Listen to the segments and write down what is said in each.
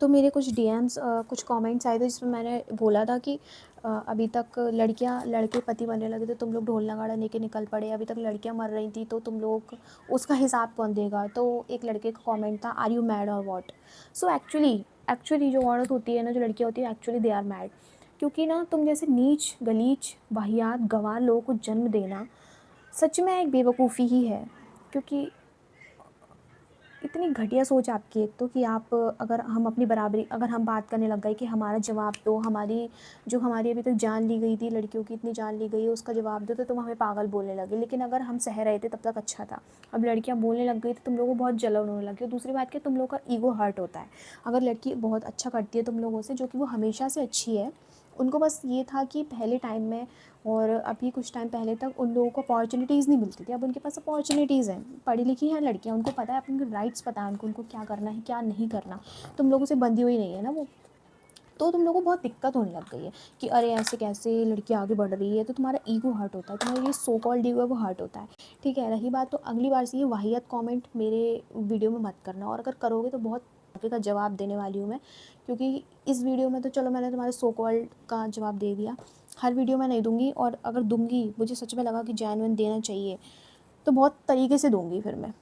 तो मेरे कुछ डीएम्स कुछ कमेंट्स आए थे जिसमें मैंने बोला था कि अभी तक लड़कियां लड़के पति बनने लगे थे, तुम लोग ढोल नगाड़ा लेके निकल पड़े, अभी तक लड़कियां मर रही थी तो तुम लोग उसका हिसाब कौन देगा। तो एक लड़के का कमेंट था, आर यू मैड और व्हाट। सो एक्चुअली एक्चुअली जो औरत होती है ना, जो लड़कियां होती है, एक्चुअली दे आर मैड। क्योंकि ना तुम जैसे नीच गलीच वाहियात गंवार लोगों को जन्म देना सच में एक बेवकूफ़ी ही है। क्योंकि इतनी घटिया सोच आपकी, एक तो कि आप अगर हम अपनी बराबरी अगर हम बात करने लग गए कि हमारा जवाब दो, हमारी अभी तक जान ली गई थी, लड़कियों की इतनी जान ली गई है उसका जवाब दो, तो तुम हमें पागल बोलने लगे। लेकिन अगर हम सह रहे थे तब तक अच्छा था, अब लड़कियां बोलने लग गई तो तुम लोगों को बहुत जलन होने लगी। और दूसरी बात कि तुम लोगों का ईगो हर्ट होता है। अगर लड़की बहुत अच्छा करती है तुम लोगों से, जो कि वो हमेशा से अच्छी है, उनको बस ये था कि पहले टाइम में और अभी कुछ टाइम पहले तक उन लोगों को अपॉर्चुनिटीज़ नहीं मिलती थी, अब उनके पास अपॉर्चुनिटीज़ हैं, पढ़ी लिखी हैं लड़कियां, उनको पता है अपने राइट्स, पता है उनको क्या करना है क्या नहीं करना। तुम लोगों से बंधी हुई नहीं है ना वो। तो तुम लोगों को बहुत दिक्कत होने लग गई है कि अरे ऐसे कैसे लड़की आगे बढ़ रही है, तो तुम्हारा ईगो हर्ट होता है, तुम्हारा ये सो कॉल्ड ईगो है वो हर्ट होता है। ठीक है, रही बात, तो अगली बार से ये वाहियत कमेंट मेरे वीडियो में मत करना, और अगर करोगे तो बहुत आगे का जवाब देने वाली हूँ मैं। क्योंकि इस वीडियो में तो चलो मैंने तुम्हारे सो कॉल्ड का जवाब दे दिया, हर वीडियो में नहीं दूंगी, और अगर दूंगी मुझे सच में लगा कि जेन्युइन देना चाहिए तो बहुत तरीके से दूंगी फिर मैं।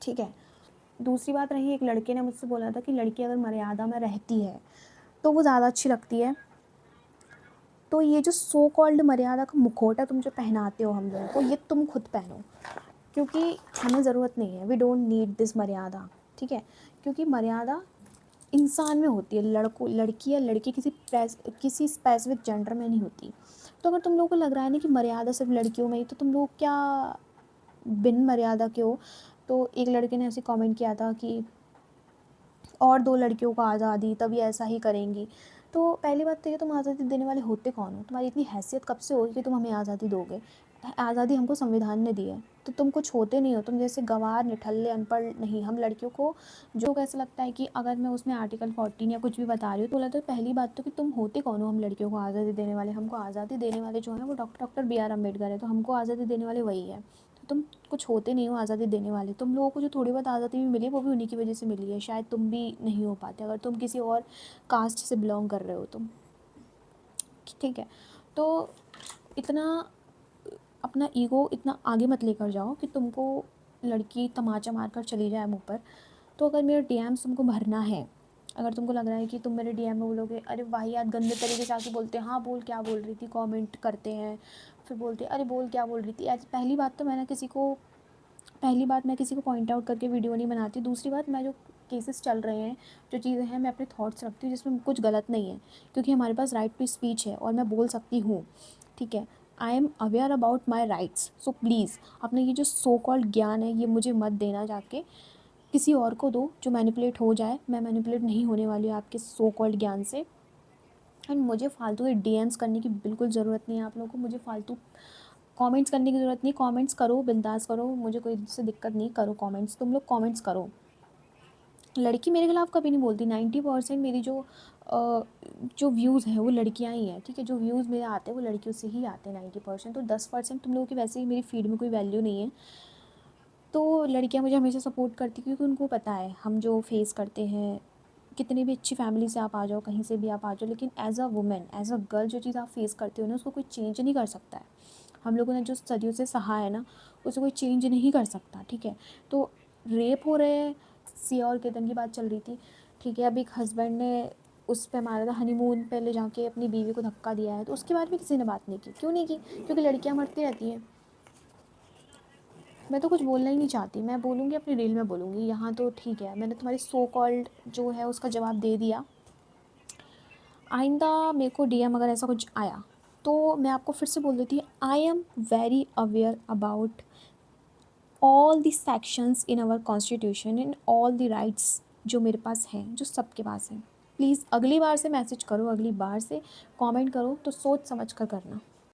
ठीक है। दूसरी बात रही, एक लड़के ने मुझसे बोला था कि लड़की अगर मर्यादा में रहती है तो वो ज़्यादा अच्छी लगती है। तो ये जो सो कॉल्ड मर्यादा का मुखौटा तुम जो पहनाते हो हम लोगों को, ये तुम खुद पहनो, क्योंकि हमें ज़रूरत नहीं है, वी डोंट नीड दिस मर्यादा। ठीक है। क्योंकि मर्यादा इंसान में होती है, लड़कों लड़की या लड़की किसी स्पेसिफिक जेंडर में नहीं होती। तो अगर तुम लोगों को लग रहा है ना कि मर्यादा सिर्फ लड़कियों में ही, तो तुम लोग क्या बिन मर्यादा के हो। तो एक लड़के ने ऐसे कमेंट किया था कि और दो लड़कियों को आज़ादी, तभी ऐसा ही करेंगी। तो पहली बात तो ये, तुम आज़ादी देने वाले होते कौन हो, तुम्हारी इतनी हैसियत कब से होगी कि तुम हमें आज़ादी दोगे। आज़ादी हमको संविधान ने दी है, तो तुम कुछ होते नहीं हो, तुम जैसे गंवार निठल्ले अनपढ़ नहीं। हम लड़कियों को जो कैसा लगता है कि अगर मैं उसमें आर्टिकल 14 या कुछ भी बता रही हूँ तो बोला, तो पहली बात तो कि तुम होते कौन हो हम लड़कियों को आज़ादी देने वाले। हमको आज़ादी देने वाले जो हैं वो डॉक्टर बी आर अम्बेडकर है, तो हमको आज़ादी देने वाले वही है। तो तुम कुछ होते नहीं हो आज़ादी देने वाले। तुम लोगों को जो थोड़ी बहुत आज़ादी भी मिली वो भी उन्हीं की वजह से मिली है, शायद तुम भी नहीं हो पाते अगर तुम किसी और कास्ट से बिलोंग कर रहे हो तुम। ठीक है। तो इतना अपना ईगो इतना आगे मत लेकर जाओ कि तुमको लड़की तमाचा मार कर चली जाए मुँह पर। तो अगर मेरा डीएम्स तुमको भरना है, अगर तुमको लग रहा है कि तुम मेरे डीएम में बोलोगे, अरे वाहियात गंदे तरीके से आके बोलते हैं, हाँ बोल क्या बोल रही थी, कमेंट करते हैं, फिर बोलते हैं अरे बोल क्या बोल रही थी। ऐसे पहली बात मैं किसी को पॉइंट आउट करके वीडियो नहीं बनाती। दूसरी बात, मैं जो केसेस चल रहे हैं, जो चीज़ें हैं, मैं अपने थॉट्स रखती हूँ जिसमें कुछ गलत नहीं है, क्योंकि हमारे पास राइट टू स्पीच है और मैं बोल सकती हूँ। ठीक है। I am aware about my rights. So please अपने ये जो सो कॉल्ड ज्ञान है ये मुझे मत देना, जाके किसी और को दो जो मैनिपुलेट हो जाए। मैं मैनिपुलेट नहीं होने वाली हूँ आपके सो कॉल्ड ज्ञान से। एंड मुझे फालतू के डीएम्स करने की बिल्कुल ज़रूरत नहीं है आप लोगों को, मुझे फालतू कमेंट्स करने की ज़रूरत नहीं। कमेंट्स करो, बिंदास करो, मुझे कोई इससे दिक्कत नहीं, करो कमेंट्स, तुम लोग कमेंट्स करो। लड़की मेरे खिलाफ़ कभी नहीं बोलती। 90% मेरी जो व्यूज़ हैं वो लड़कियां ही हैं। ठीक है। जो व्यूज़ मेरे आते हैं वो लड़कियों से ही आते हैं 90%। तो 10% तुम लोगों की वैसे ही मेरी फीड में कोई वैल्यू नहीं है। तो लड़कियां मुझे हमेशा सपोर्ट करती क्योंकि उनको पता है हम जो फेस करते हैं, कितनी भी अच्छी फैमिली से आप आ जाओ, कहीं से भी आप आ जाओ, लेकिन as a women, as a girl, जो चीज़ आप फेस करते हो ना उसको कोई चेंज नहीं कर सकता है। हम लोगों ने जो सदियों से सहा है ना, उसे कोई चेंज नहीं कर सकता। ठीक है। तो रेप हो रहे हैं, सिया और केतन की बात चल रही थी। ठीक है। अब एक हस्बैंड ने उस पे मारा था, हनीमून पे ले जाके अपनी बीवी को धक्का दिया है, तो उसके बाद भी किसी ने बात नहीं की। क्यों नहीं की? क्योंकि लड़कियां मरती रहती हैं। मैं तो कुछ बोलना ही नहीं चाहती, मैं बोलूँगी अपनी रील में बोलूँगी, यहाँ तो ठीक है मैंने तुम्हारी सो कॉल्ड जो है उसका जवाब दे दिया। आइंदा मेरे को डीएम अगर ऐसा कुछ आया तो मैं आपको फिर से बोल देती, I am very aware about all the sections in our constitution, in all the rights जो मेरे पास हैं, जो सबके पास हैं। प्लीज़ अगली बार से मैसेज करो, अगली बार से कमेंट करो तो सोच समझ कर करना।